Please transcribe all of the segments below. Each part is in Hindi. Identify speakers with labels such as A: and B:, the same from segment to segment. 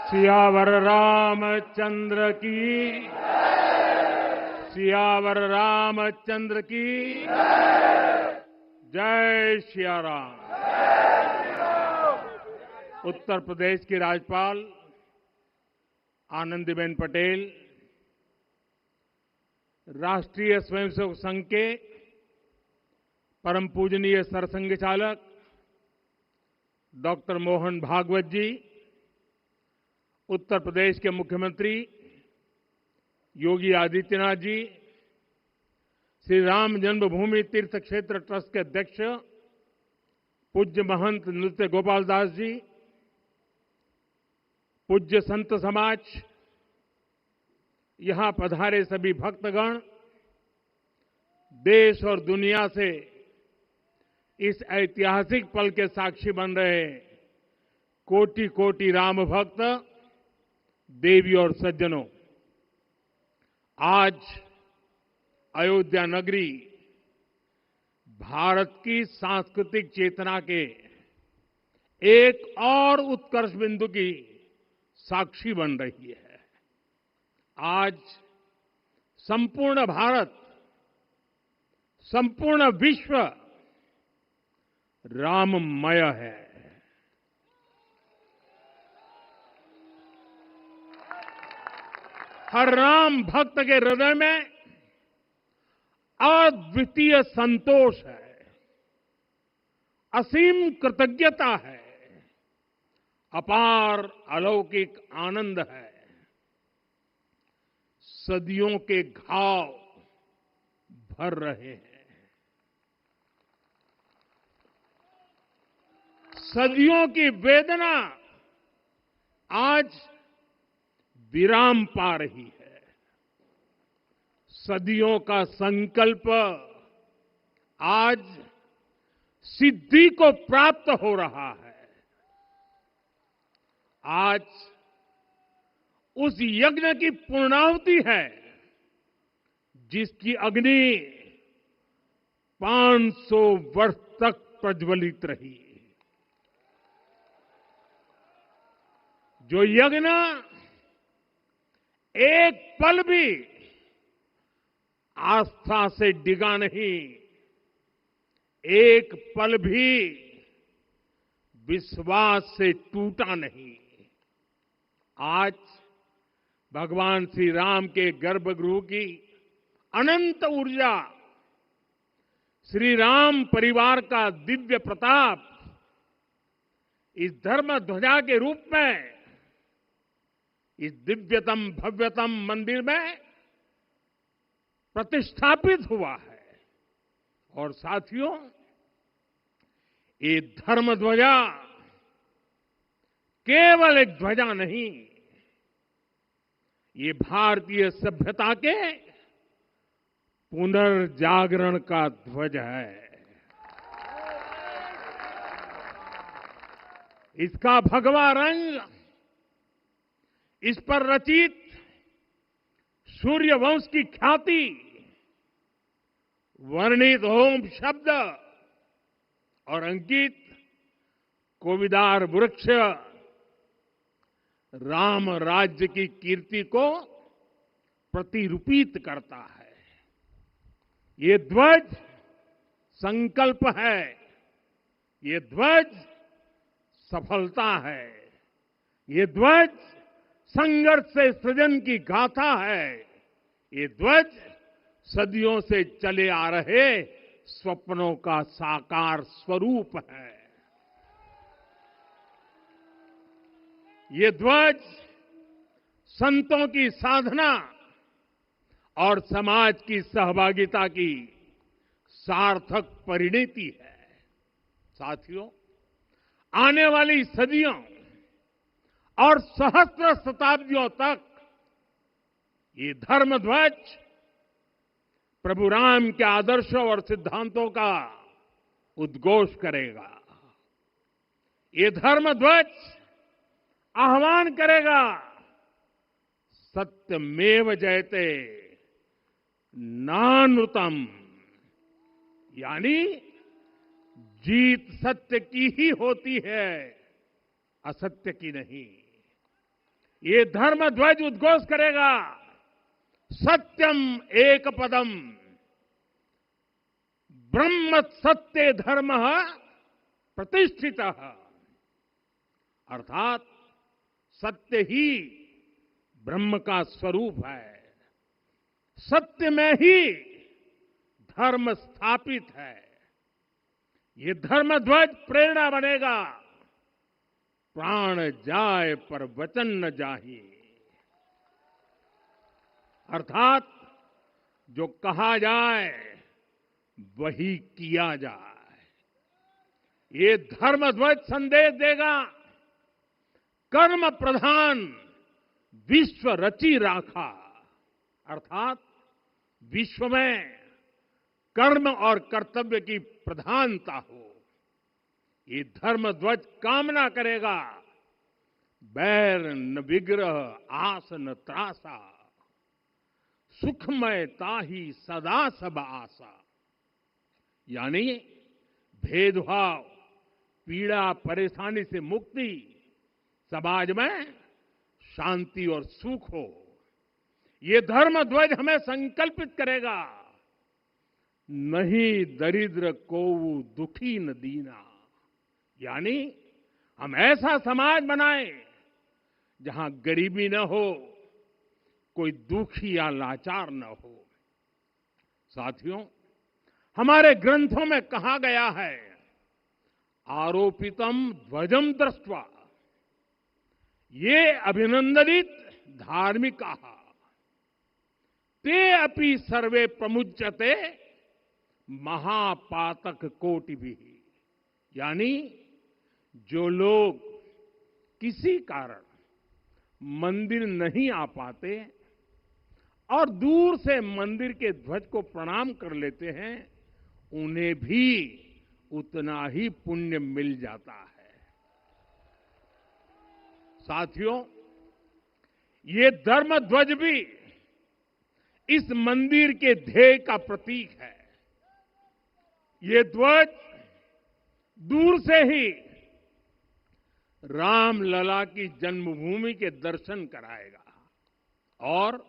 A: सियावर रामचंद्र की सियावर रामचंद्र की जय सिया राम। उत्तर प्रदेश की राज्यपाल आनंदीबेन पटेल, राष्ट्रीय स्वयंसेवक संघ के परम पूजनीय सरसंघ चालक डॉक्टर मोहन भागवत जी, उत्तर प्रदेश के मुख्यमंत्री योगी आदित्यनाथ जी, श्री राम जन्मभूमि तीर्थ क्षेत्र ट्रस्ट के अध्यक्ष पूज्य महंत नृत्य गोपाल दास जी, पूज्य संत समाज, यहां पधारे सभी भक्तगण, देश और दुनिया से इस ऐतिहासिक पल के साक्षी बन रहे कोटि कोटि राम भक्त, देवी और सज्जनों, आज अयोध्या नगरी भारत की सांस्कृतिक चेतना के एक और उत्कर्ष बिंदु की साक्षी बन रही है। आज संपूर्ण भारत, संपूर्ण विश्व राममय है। हर राम भक्त के हृदय में अद्वितीय संतोष है, असीम कृतज्ञता है, अपार अलौकिक आनंद है। सदियों के घाव भर रहे हैं, सदियों की वेदना आज विराम पा रही है, सदियों का संकल्प आज सिद्धि को प्राप्त हो रहा है। आज उस यज्ञ की पूर्णाहुति है जिसकी अग्नि 500 वर्ष तक प्रज्वलित रही। जो यज्ञ एक पल भी आस्था से डिगा नहीं, एक पल भी विश्वास से टूटा नहीं। आज भगवान श्री राम के गर्भगृह की अनंत ऊर्जा, श्री राम परिवार का दिव्य प्रताप इस धर्म ध्वजा के रूप में इस दिव्यतम भव्यतम मंदिर में प्रतिष्ठापित हुआ है। और साथियों, ये धर्म ध्वजा केवल एक ध्वजा नहीं, ये भारतीय सभ्यता के पुनर्जागरण का ध्वज है। इसका भगवा रंग, इस पर रचित सूर्य वंश की ख्याति, वर्णित ओम शब्द और अंकित कोविदार वृक्ष राम राज्य की कीर्ति को प्रतिरूपित करता है। ये ध्वज संकल्प है, ये ध्वज सफलता है, ये ध्वज संघर्ष से सृजन की गाथा है, ये ध्वज सदियों से चले आ रहे स्वप्नों का साकार स्वरूप है। ये ध्वज संतों की साधना और समाज की सहभागिता की सार्थक परिणति है। साथियों, आने वाली सदियों और सहस्त्र शताब्दियों तक ये धर्म ध्वज प्रभु राम के आदर्शों और सिद्धांतों का उद्घोष करेगा। ये धर्म ध्वज आह्वान करेगा, सत्यमेव जयते नानृतम, यानी जीत सत्य की ही होती है, असत्य की नहीं। ये धर्म ध्वज उद्घोष करेगा, सत्यम एक पदम, ब्रह्म सत्य धर्म प्रतिष्ठित, अर्थात सत्य ही ब्रह्म का स्वरूप है, सत्य में ही धर्म स्थापित है। ये धर्म ध्वज प्रेरणा बनेगा, प्राण जाए पर वचन न जाहि, अर्थात जो कहा जाए वही किया जाए। ये धर्म ध्वज संदेश देगा, कर्म प्रधान विश्व रची राखा, अर्थात विश्व में कर्म और कर्तव्य की प्रधानता हो। ये धर्म ध्वज कामना करेगा, बैर न विग्रह आस न त्रासा, सुखमय ताही सदा सब आशा, यानी भेदभाव, पीड़ा, परेशानी से मुक्ति, समाज में शांति और सुख हो। ये धर्म ध्वज हमें संकल्पित करेगा, नहीं दरिद्र कोऊ दुखी न दीना, यानी हम ऐसा समाज बनाएं जहां गरीबी न हो, कोई दुखी या लाचार न हो। साथियों, हमारे ग्रंथों में कहा गया है, आरोपितम ध्वजम दृष्ट्वा, ये अभिनंदनित धार्मिका, ते अपि सर्वे प्रमुच्यते महापातक कोटि भी, यानी जो लोग किसी कारण मंदिर नहीं आ पाते और दूर से मंदिर के ध्वज को प्रणाम कर लेते हैं, उन्हें भी उतना ही पुण्य मिल जाता है। साथियों, ये धर्म ध्वज भी इस मंदिर के ध्येय का प्रतीक है। ये ध्वज दूर से ही राम लला की जन्मभूमि के दर्शन कराएगा और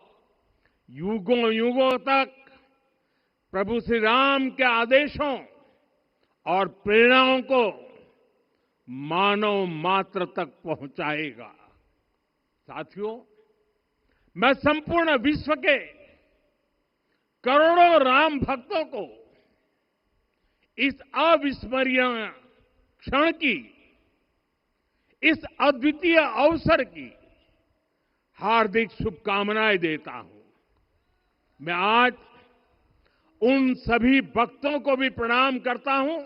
A: युगों युगों तक प्रभु श्री राम के आदेशों और प्रेरणाओं को मानव मात्र तक पहुंचाएगा। साथियों, मैं संपूर्ण विश्व के करोड़ों राम भक्तों को इस अविस्मरणीय क्षण की, इस अद्वितीय अवसर की हार्दिक शुभकामनाएं देता हूं। मैं आज उन सभी भक्तों को भी प्रणाम करता हूं,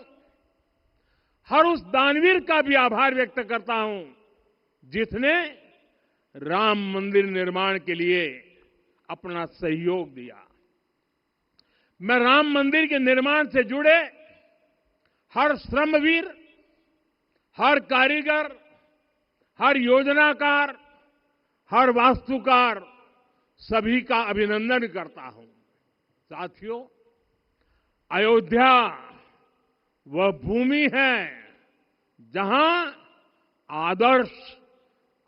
A: हर उस दानवीर का भी आभार व्यक्त करता हूं जिसने राम मंदिर निर्माण के लिए अपना सहयोग दिया। मैं राम मंदिर के निर्माण से जुड़े हर श्रमवीर, हर कारीगर, हर योजनाकार, हर वास्तुकार, सभी का अभिनंदन करता हूं। साथियों, अयोध्या वह भूमि है जहां आदर्श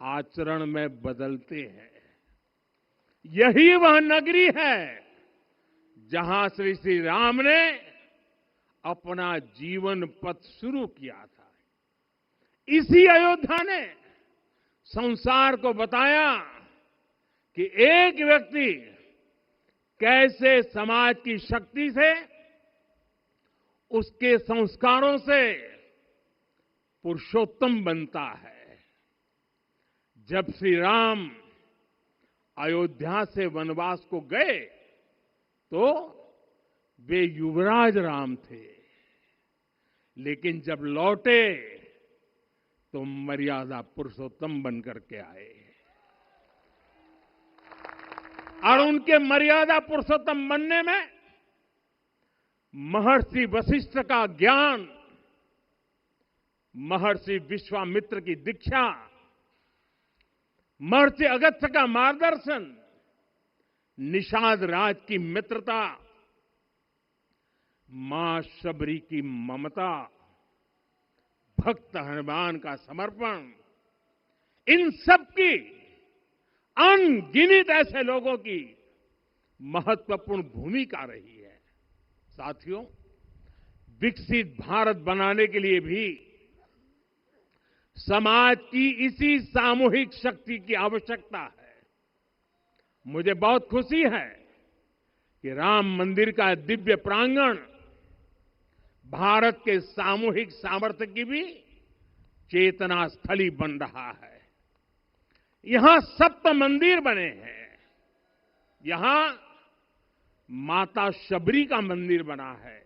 A: आचरण में बदलते हैं। यही वह नगरी है जहां श्री राम ने अपना जीवन पथ शुरू किया था। इसी अयोध्या ने संसार को बताया कि एक व्यक्ति कैसे समाज की शक्ति से, उसके संस्कारों से पुरुषोत्तम बनता है। जब श्री राम अयोध्या से वनवास को गए तो वे युवराज राम थे, लेकिन जब लौटे तो मर्यादा पुरुषोत्तम बनकर के आए और उनके मर्यादा पुरुषोत्तम बनने में महर्षि वशिष्ठ का ज्ञान, महर्षि विश्वामित्र की दीक्षा, महर्षि अगस्त्य का मार्गदर्शन, निषाद राज की मित्रता, मां शबरी की ममता, भक्त हनुमान का समर्पण, इन सब की अनगिनत ऐसे लोगों की महत्वपूर्ण भूमिका रही है। साथियों, विकसित भारत बनाने के लिए भी समाज की इसी सामूहिक शक्ति की आवश्यकता है। मुझे बहुत खुशी है कि राम मंदिर का दिव्य प्रांगण भारत के सामूहिक सामर्थ्य की भी चेतना स्थली बन रहा है। यहां सप्त मंदिर बने हैं। यहां माता शबरी का मंदिर बना है,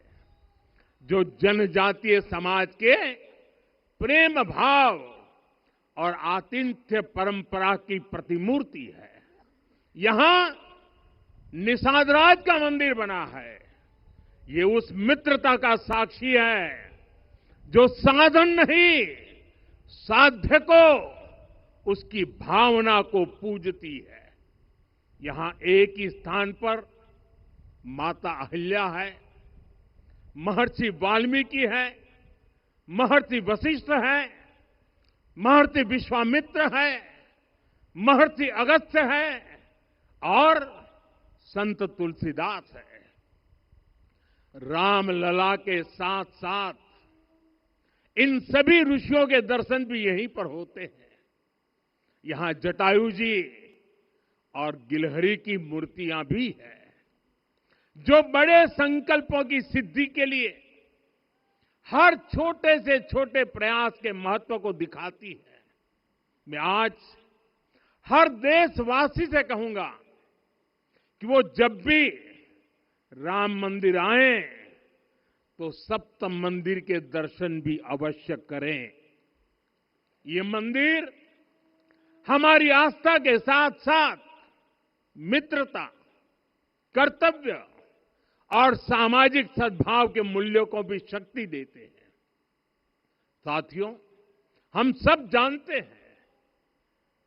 A: जो जनजातीय समाज के प्रेम भाव और आतिथ्य परंपरा की प्रतिमूर्ति है। यहां निषादराज का मंदिर बना है। ये उस मित्रता का साक्षी है जो साधन नहीं, साध्य को, उसकी भावना को पूजती है। यहां एक ही स्थान पर माता अहिल्या है, महर्षि वाल्मीकि है, महर्षि वशिष्ठ है, महर्षि विश्वामित्र है, महर्षि अगस्त्य है और संत तुलसीदास है। रामलला के साथ साथ इन सभी ऋषियों के दर्शन भी यहीं पर होते हैं। यहां जटायु जी और गिलहरी की मूर्तियां भी है, जो बड़े संकल्पों की सिद्धि के लिए हर छोटे से छोटे प्रयास के महत्व को दिखाती है। मैं आज हर देशवासी से कहूंगा कि वो जब भी राम मंदिर आए तो सप्त मंदिर के दर्शन भी अवश्य करें। ये मंदिर हमारी आस्था के साथ साथ मित्रता, कर्तव्य और सामाजिक सद्भाव के मूल्यों को भी शक्ति देते हैं। साथियों, हम सब जानते हैं,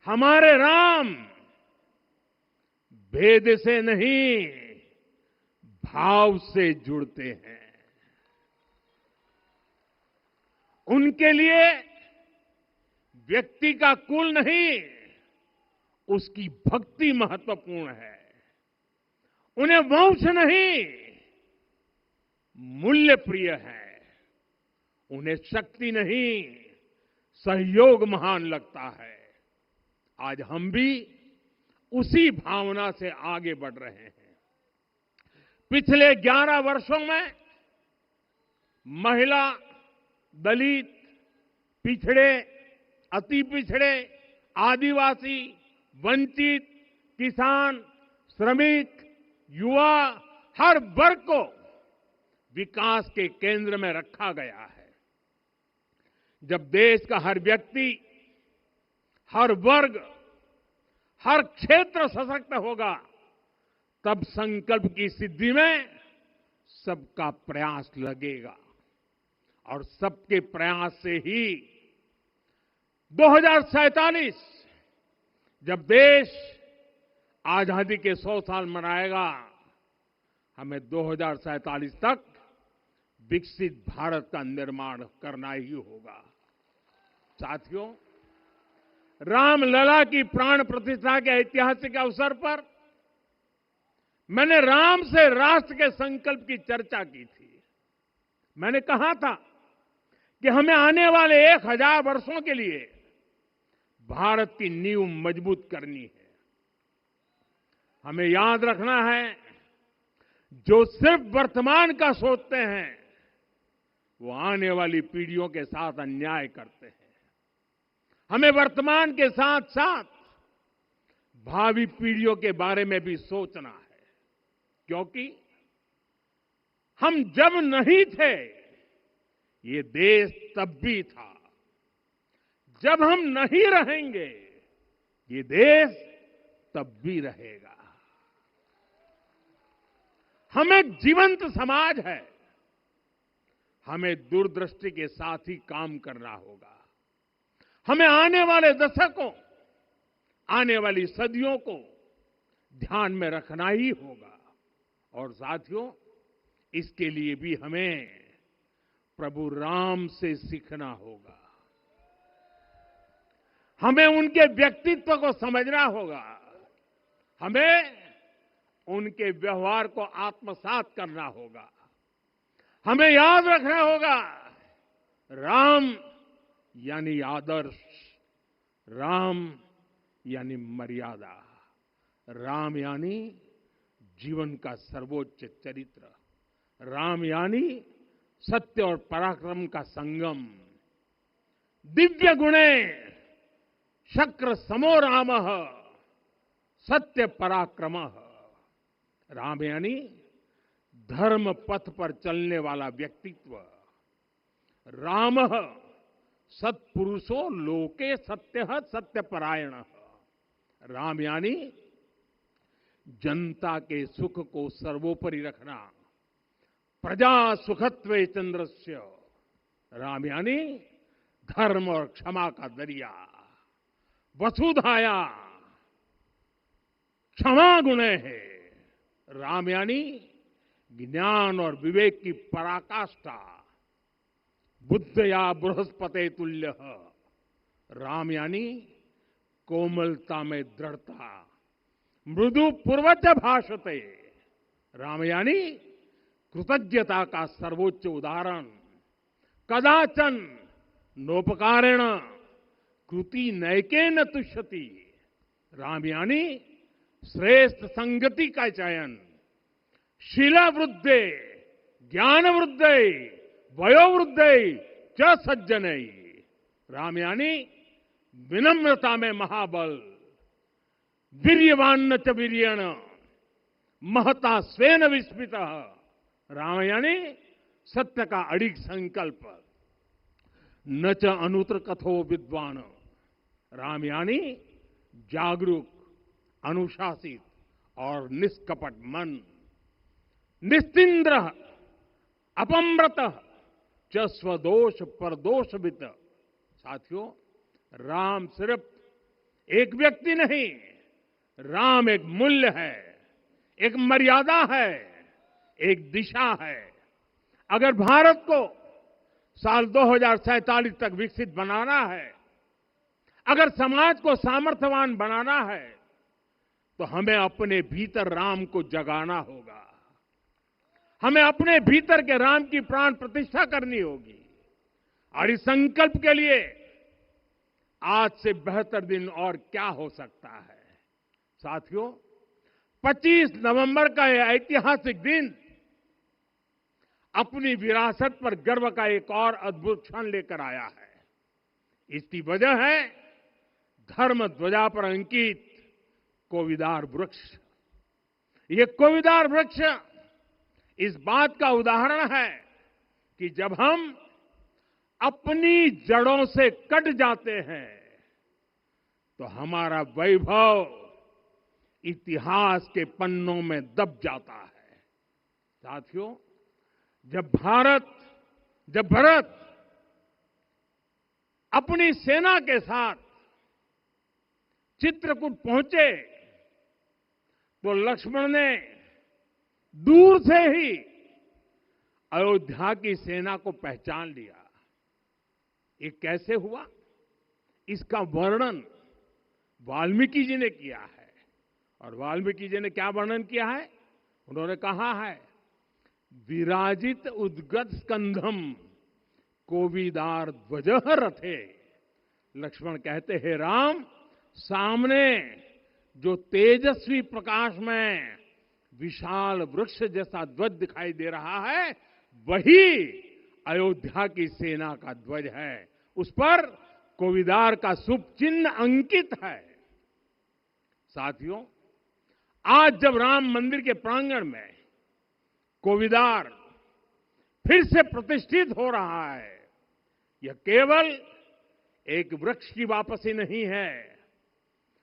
A: हमारे राम भेद से नहीं, भाव से जुड़ते हैं। उनके लिए व्यक्ति का कुल नहीं, उसकी भक्ति महत्वपूर्ण है। उन्हें वंश नहीं, मूल्य प्रिय है। उन्हें शक्ति नहीं, सहयोग महान लगता है। आज हम भी उसी भावना से आगे बढ़ रहे हैं। पिछले 11 वर्षों में महिला, दलित, पिछड़े, अति पिछड़े, आदिवासी, वंचित, किसान, श्रमिक, युवा, हर वर्ग को विकास के केंद्र में रखा गया है। जब देश का हर व्यक्ति, हर वर्ग, हर क्षेत्र सशक्त होगा, तब संकल्प की सिद्धि में सबका प्रयास लगेगा। और सबके प्रयास से ही 2047 जब देश आजादी के 100 साल मनाएगा, हमें 2047 तक विकसित भारत का निर्माण करना ही होगा। साथियों, रामलला की प्राण प्रतिष्ठा के ऐतिहासिक अवसर पर मैंने राम से राष्ट्र के संकल्प की चर्चा की थी। मैंने कहा था कि हमें आने वाले 1000 वर्षों के लिए भारत की नींव मजबूत करनी है। हमें याद रखना है, जो सिर्फ वर्तमान का सोचते हैं, वो आने वाली पीढ़ियों के साथ अन्याय करते हैं। हमें वर्तमान के साथ साथ भावी पीढ़ियों के बारे में भी सोचना है, क्योंकि हम जब नहीं थे, ये देश तब भी था। जब हम नहीं रहेंगे, ये देश तब भी रहेगा। हम एक जीवंत समाज है। हमें दूरदृष्टि के साथ ही काम करना होगा। हमें आने वाले दशकों, आने वाली सदियों को ध्यान में रखना ही होगा। और साथियों, इसके लिए भी हमें प्रभु राम से सीखना होगा। हमें उनके व्यक्तित्व को समझना होगा। हमें उनके व्यवहार को आत्मसात करना होगा। हमें याद रखना होगा, राम यानी आदर्श, राम यानी मर्यादा, राम यानी जीवन का सर्वोच्च चरित्र, राम यानी सत्य और पराक्रम का संगम। दिव्य गुणे शक्र समो रामः सत्य पराक्रमः। राम यानी धर्म पथ पर चलने वाला व्यक्तित्व। रामः सत्पुरुषो लोके सत्यः सत्यपरायणः। राम यानी जनता के सुख को सर्वोपरि रखना, प्रजा सुखत्वे चंद्रस्य। राम यानी धर्म और क्षमा का दरिया। वसुधाया क्षमा गुणे है। राम यानी ज्ञान और विवेक की पराकाष्ठा। बुद्ध या बृहस्पति तुल्य। राम यानी कोमलता में दृढ़ता। मृदु पूर्वज भाषते। राम यानी कृतज्ञता का सर्वोच्च उदाहरण। कदाचन नोपकारेण कृति नैकेन तुष्यति। राम यानी श्रेष्ठ संगति का चयन। शीला वृद्धे ज्ञान वृद्धे वयोवृद्धे च सज्जनै। राम यानी विनम्रता में महाबल। वीर्यवान च वीर्येण महता स्वेन विस्मितः। राम यानी सत्य का अडिग संकल्प। न च अनुत्र कथो विद्वान। राम यानी जागरूक, अनुशासित और निष्कपट मन। निस्तिंद्र अपम्रत च स्वदोष परदोषवित। साथियों, राम सिर्फ एक व्यक्ति नहीं, राम एक मूल्य है, एक मर्यादा है, एक दिशा है। अगर भारत को साल 2047 तक विकसित बनाना है, अगर समाज को सामर्थ्यवान बनाना है, तो हमें अपने भीतर राम को जगाना होगा। हमें अपने भीतर के राम की प्राण प्रतिष्ठा करनी होगी। और इस संकल्प के लिए आज से बेहतर दिन और क्या हो सकता है। साथियों, 25 नवंबर का यह ऐतिहासिक दिन अपनी विरासत पर गर्व का एक और अद्भुत क्षण लेकर आया है। इसकी वजह है धर्म ध्वजा पर अंकित कोविदार वृक्ष। ये कोविदार वृक्ष इस बात का उदाहरण है कि जब हम अपनी जड़ों से कट जाते हैं तो हमारा वैभव इतिहास के पन्नों में दब जाता है। साथियों, जब भरत अपनी सेना के साथ चित्रकूट पहुंचे तो लक्ष्मण ने दूर से ही अयोध्या की सेना को पहचान लिया। ये कैसे हुआ, इसका वर्णन वाल्मीकि जी ने किया है। और वाल्मीकि जी ने क्या वर्णन किया है? उन्होंने कहा है, विराजित उद्गत स्कंधम कोविदार ध्वजः रथे। लक्ष्मण कहते हैं, राम, सामने जो तेजस्वी प्रकाश में विशाल वृक्ष जैसा ध्वज दिखाई दे रहा है, वही अयोध्या की सेना का ध्वज है। उस पर कोविदार का शुभ चिन्ह अंकित है। साथियों, आज जब राम मंदिर के प्रांगण में कोविदार फिर से प्रतिष्ठित हो रहा है, यह केवल एक वृक्ष की वापसी नहीं है,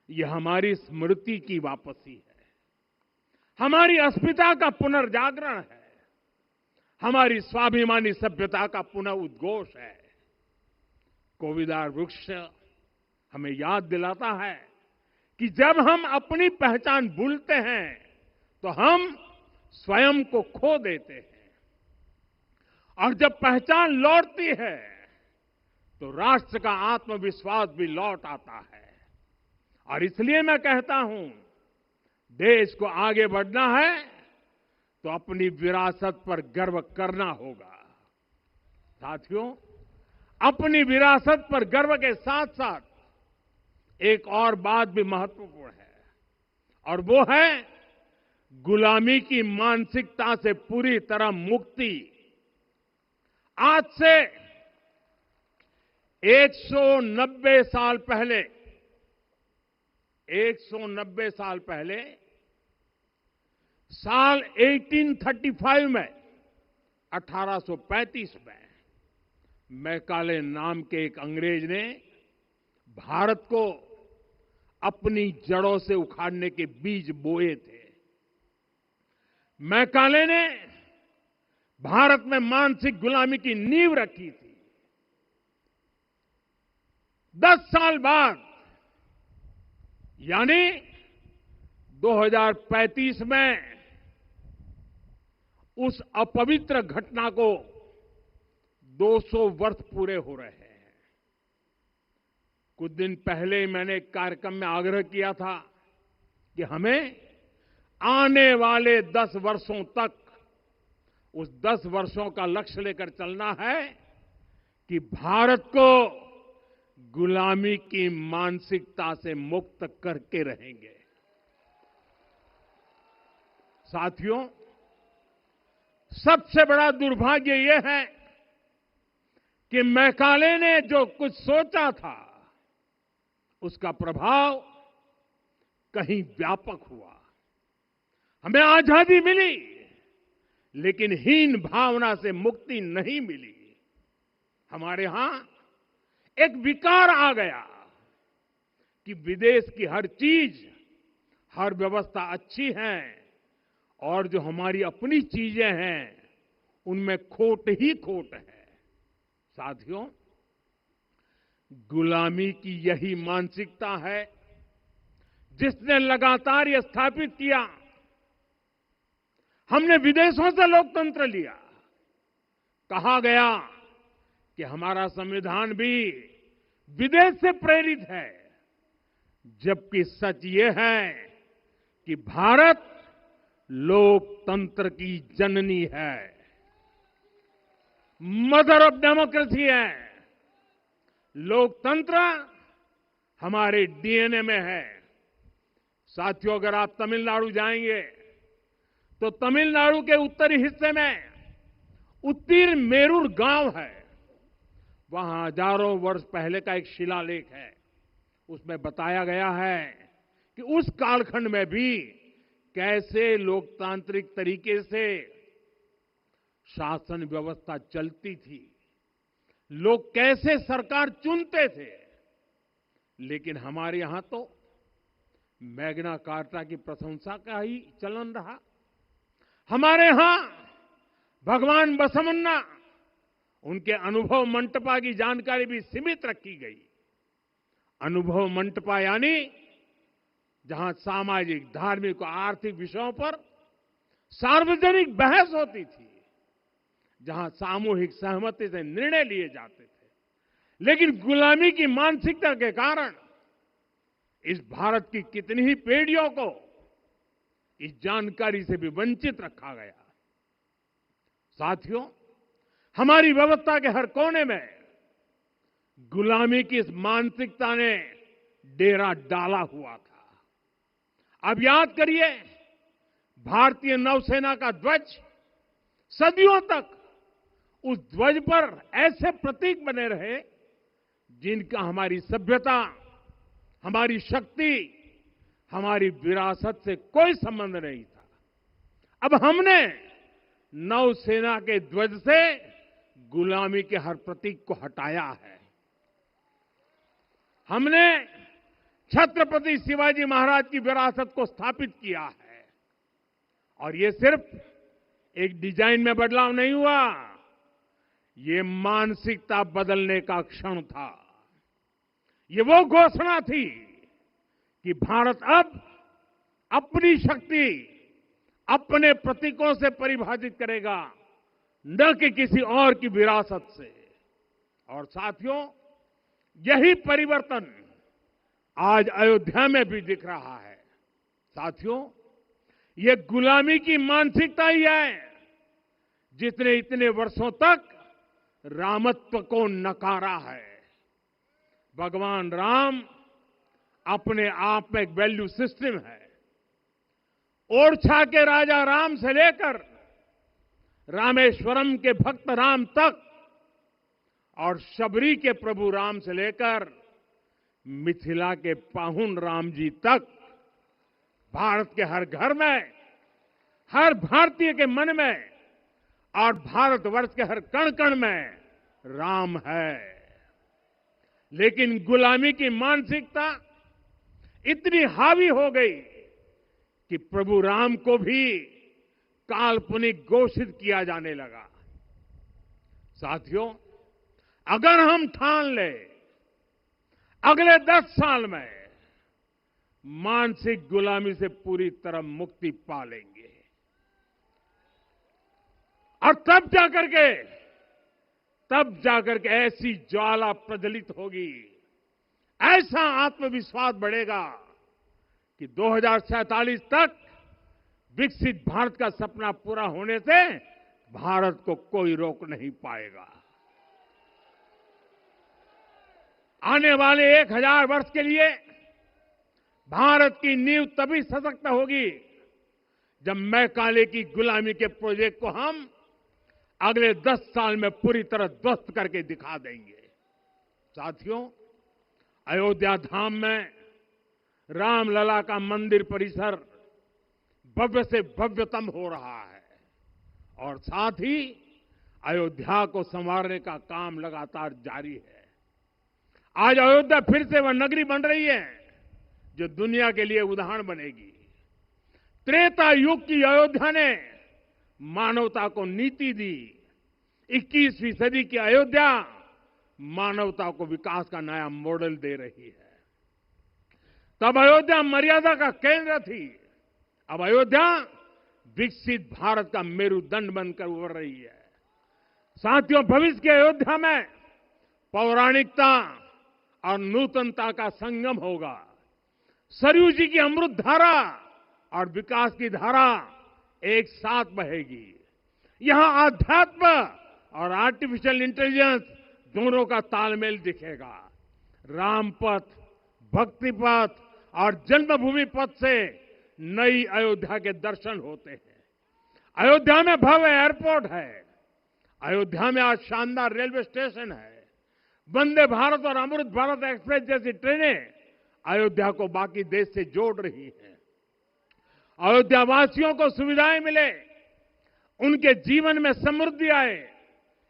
A: यह हमारी स्मृति की वापसी है, हमारी अस्मिता का पुनर्जागरण है, हमारी स्वाभिमानी सभ्यता का पुनः उद्घोष है। कोविदार वृक्ष हमें याद दिलाता है कि जब हम अपनी पहचान भूलते हैं तो हम स्वयं को खो देते हैं, और जब पहचान लौटती है तो राष्ट्र का आत्मविश्वास भी लौट आता है। और इसलिए मैं कहता हूं, देश को आगे बढ़ना है तो अपनी विरासत पर गर्व करना होगा। साथियों, अपनी विरासत पर गर्व के साथ साथ एक और बात भी महत्वपूर्ण है, और वो है गुलामी की मानसिकता से पूरी तरह मुक्ति। आज से 190 साल पहले 190 साल पहले साल 1835 में 1835 में मैकाले नाम के एक अंग्रेज ने भारत को अपनी जड़ों से उखाड़ने के बीज बोए थे। मैकाले ने भारत में मानसिक गुलामी की नींव रखी थी। 10 साल बाद यानी 2035 में उस अपवित्र घटना को 200 वर्ष पूरे हो रहे हैं। कुछ दिन पहले मैंने एक कार्यक्रम में आग्रह किया था कि हमें आने वाले 10 वर्षों तक उस 10 वर्षों का लक्ष्य लेकर चलना है कि भारत को गुलामी की मानसिकता से मुक्त करके रहेंगे। साथियों, सबसे बड़ा दुर्भाग्य यह है कि मैकाले ने जो कुछ सोचा था उसका प्रभाव कहीं व्यापक हुआ। हमें आजादी मिली, लेकिन हीन भावना से मुक्ति नहीं मिली। हमारे यहां एक विकार आ गया कि विदेश की हर चीज, हर व्यवस्था अच्छी है और जो हमारी अपनी चीजें हैं उनमें खोट ही खोट है। साथियों, गुलामी की यही मानसिकता है जिसने लगातार यह स्थापित किया। हमने विदेशों से लोकतंत्र लिया। कहा गया कि हमारा संविधान भी विदेश से प्रेरित है, जबकि सच ये है कि भारत लोकतंत्र की जननी है, मदर ऑफ डेमोक्रेसी है। लोकतंत्र हमारे डीएनए में है। साथियों, अगर आप तमिलनाडु जाएंगे तो तमिलनाडु के उत्तरी हिस्से में उत्तीरमेरूर गांव है। वहां हजारों वर्ष पहले का एक शिलालेख है। उसमें बताया गया है कि उस कालखंड में भी कैसे लोकतांत्रिक तरीके से शासन व्यवस्था चलती थी, लोग कैसे सरकार चुनते थे। लेकिन हमारे यहां तो मैग्ना कार्टा की प्रशंसा का ही चलन रहा। हमारे यहां भगवान बसवन्ना, उनके अनुभव मंटपा की जानकारी भी सीमित रखी गई। अनुभव मंटपा यानी जहां सामाजिक, धार्मिक और आर्थिक विषयों पर सार्वजनिक बहस होती थी, जहां सामूहिक सहमति से निर्णय लिए जाते थे। लेकिन गुलामी की मानसिकता के कारण इस भारत की कितनी ही पीढ़ियों को इस जानकारी से भी वंचित रखा गया। साथियों, हमारी व्यवस्था के हर कोने में गुलामी की इस मानसिकता ने डेरा डाला हुआ था। अब याद करिए, भारतीय नौसेना का ध्वज सदियों तक उस ध्वज पर ऐसे प्रतीक बने रहे जिनका हमारी सभ्यता, हमारी शक्ति, हमारी विरासत से कोई संबंध नहीं था। अब हमने नौसेना के ध्वज से गुलामी के हर प्रतीक को हटाया है। हमने छत्रपति शिवाजी महाराज की विरासत को स्थापित किया है। और ये सिर्फ एक डिजाइन में बदलाव नहीं हुआ, ये मानसिकता बदलने का क्षण था। ये वो घोषणा थी कि भारत अब अपनी शक्ति अपने प्रतीकों से परिभाषित करेगा, न कि किसी और की विरासत से। और साथियों, यही परिवर्तन आज अयोध्या में भी दिख रहा है। साथियों, ये गुलामी की मानसिकता ही है जिसने इतने वर्षों तक रामत्व को नकारा है। भगवान राम अपने आप में एक वैल्यू सिस्टम है। ओरछा के राजा राम से लेकर रामेश्वरम के भक्त राम तक और शबरी के प्रभु राम से लेकर मिथिला के पाहुन राम जी तक भारत के हर घर में, हर भारतीय के मन में और भारतवर्ष के हर कण कण में राम है। लेकिन गुलामी की मानसिकता इतनी हावी हो गई कि प्रभु राम को भी काल्पनिक घोषित किया जाने लगा। साथियों, अगर हम ठान ले अगले 10 साल में मानसिक गुलामी से पूरी तरह मुक्ति पा लेंगे और तब जाकर के ऐसी ज्वाला प्रज्वलित होगी, ऐसा आत्मविश्वास बढ़ेगा कि 2047 तक विकसित भारत का सपना पूरा होने से भारत को कोई रोक नहीं पाएगा। आने वाले 1000 वर्ष के लिए भारत की नींव तभी सशक्त होगी जब मैकाले की गुलामी के प्रोजेक्ट को हम अगले 10 साल में पूरी तरह ध्वस्त करके दिखा देंगे। साथियों, अयोध्या धाम में रामलला का मंदिर परिसर भव्य से भव्यतम हो रहा है और साथ ही अयोध्या को संवारने का काम लगातार जारी है। आज अयोध्या फिर से वह नगरी बन रही है जो दुनिया के लिए उदाहरण बनेगी। त्रेता युग की अयोध्या ने मानवता को नीति दी। 21वीं सदी की अयोध्या मानवता को विकास का नया मॉडल दे रही है। तब अयोध्या मर्यादा का केंद्र थी, अब अयोध्या विकसित भारत का मेरुदंड बनकर उभर रही है। साथियों, भविष्य की अयोध्या में पौराणिकता और नूतनता का संगम होगा। सरयू जी की अमृत धारा और विकास की धारा एक साथ बहेगी। यहां आध्यात्म और आर्टिफिशियल इंटेलिजेंस दोनों का तालमेल दिखेगा। राम पथ, भक्ति पथ और जन्मभूमि पथ से नई अयोध्या के दर्शन होते हैं। अयोध्या में भव्य एयरपोर्ट है। अयोध्या में आज शानदार रेलवे स्टेशन है। वंदे भारत और अमृत भारत एक्सप्रेस जैसी ट्रेनें अयोध्या को बाकी देश से जोड़ रही हैं। अयोध्या वासियों को सुविधाएं मिले, उनके जीवन में समृद्धि आए,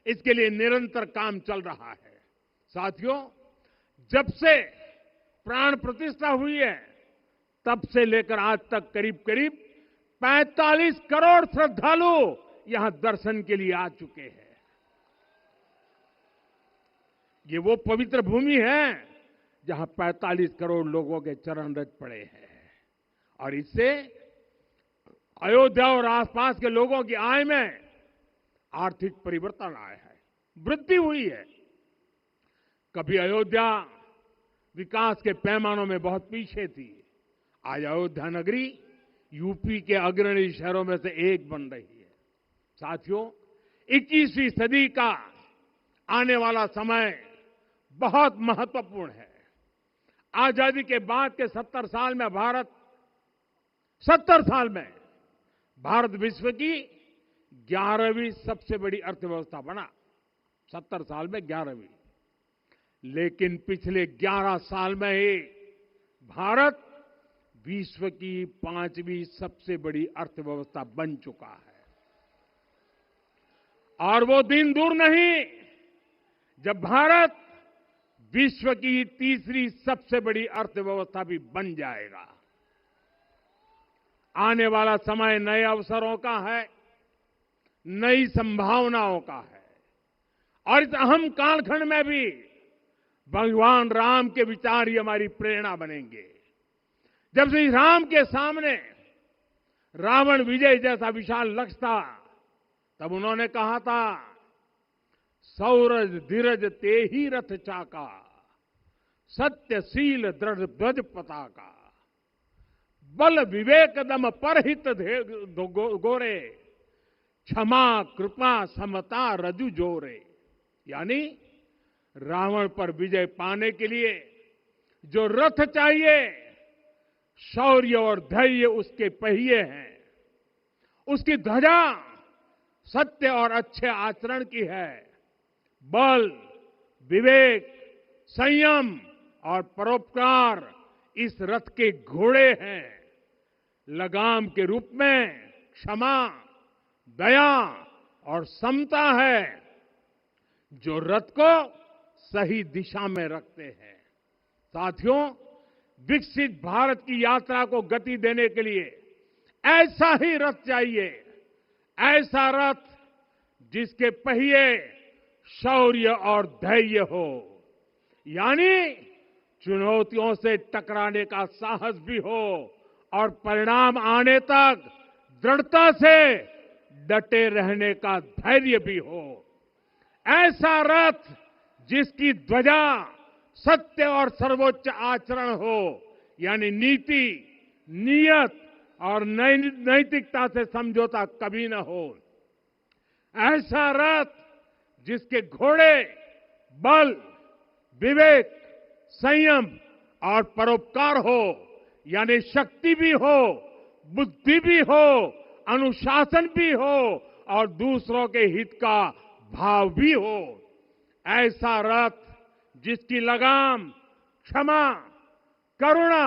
A: इसके लिए निरंतर काम चल रहा है। साथियों, जब से प्राण प्रतिष्ठा हुई है तब से लेकर आज तक करीब करीब 45 करोड़ श्रद्धालु यहां दर्शन के लिए आ चुके हैं। ये वो पवित्र भूमि है जहां 45 करोड़ लोगों के चरण रज पड़े हैं और इससे अयोध्या और आसपास के लोगों की आय में आर्थिक परिवर्तन आया है, वृद्धि हुई है। कभी अयोध्या विकास के पैमानों में बहुत पीछे थी, आज अयोध्या नगरी यूपी के अग्रणी शहरों में से एक बन रही है। साथियों, 21वीं सदी का आने वाला समय बहुत महत्वपूर्ण है। आजादी के बाद के 70 साल में भारत विश्व की 11वीं सबसे बड़ी अर्थव्यवस्था बना। 70 साल में 11वीं। लेकिन पिछले 11 साल में ही भारत विश्व की 5वीं सबसे बड़ी अर्थव्यवस्था बन चुका है। और वो दिन दूर नहीं जब भारत विश्व की 3री सबसे बड़ी अर्थव्यवस्था भी बन जाएगा। आने वाला समय नए अवसरों का है, नई संभावनाओं का है और इस अहम कालखंड में भी भगवान राम के विचार ही हमारी प्रेरणा बनेंगे। जब श्री राम के सामने रावण विजय जैसा विशाल लक्ष्य था, तब उन्होंने कहा था, सौरज धीरज ते ही रथ चाका, सत्यशील दृढ़ ध्वज पताका। बल विवेक दम परहित गोरे, क्षमा कृपा समता रजु जोरे। यानी रावण पर विजय पाने के लिए जो रथ चाहिए, शौर्य और धैर्य उसके पहिए हैं, उसकी ध्वजा सत्य और अच्छे आचरण की है, बल विवेक संयम और परोपकार इस रथ के घोड़े हैं। लगाम के रूप में क्षमा दया और समता है जो रथ को सही दिशा में रखते हैं। साथियों, विकसित भारत की यात्रा को गति देने के लिए ऐसा ही रथ चाहिए, ऐसा रथ जिसके पहिए शौर्य और धैर्य हो, यानी चुनौतियों से टकराने का साहस भी हो और परिणाम आने तक दृढ़ता से डटे रहने का धैर्य भी हो। ऐसा रथ जिसकी ध्वजा सत्य और सर्वोच्च आचरण हो, यानी नीति नियत और नैतिकता से समझौता कभी न हो। ऐसा रथ जिसके घोड़े बल विवेक संयम और परोपकार हो, यानी शक्ति भी हो बुद्धि भी हो अनुशासन भी हो और दूसरों के हित का भाव भी हो। ऐसा रथ जिसकी लगाम क्षमा करुणा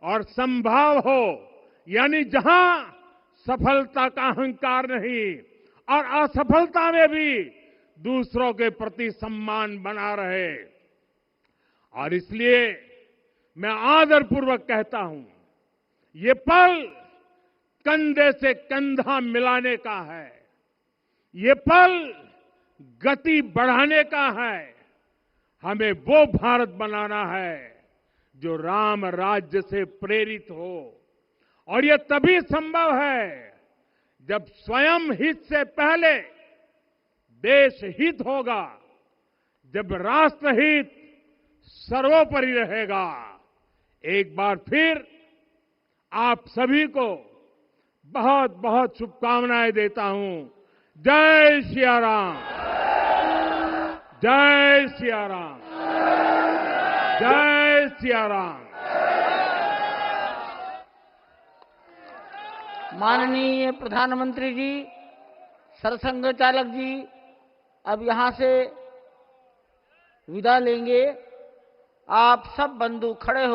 A: और संभाव हो, यानी जहां सफलता का अहंकार नहीं और असफलता में भी दूसरों के प्रति सम्मान बना रहे। और इसलिए मैं आदरपूर्वक कहता हूं, ये पल कंधे से कंधा मिलाने का है, ये पल गति बढ़ाने का है। हमें वो भारत बनाना है जो राम राज्य से प्रेरित हो, और ये तभी संभव है जब स्वयं हित से पहले देश हित होगा, जब राष्ट्रहित सर्वोपरि रहेगा। एक बार फिर आप सभी को बहुत बहुत शुभकामनाएं देता हूं। जय सिया राम, जय सिया राम, जय सिया राम।
B: माननीय प्रधानमंत्री जी, सरसंघ चालक जी अब यहां से विदा लेंगे। आप सब बंधु खड़े हो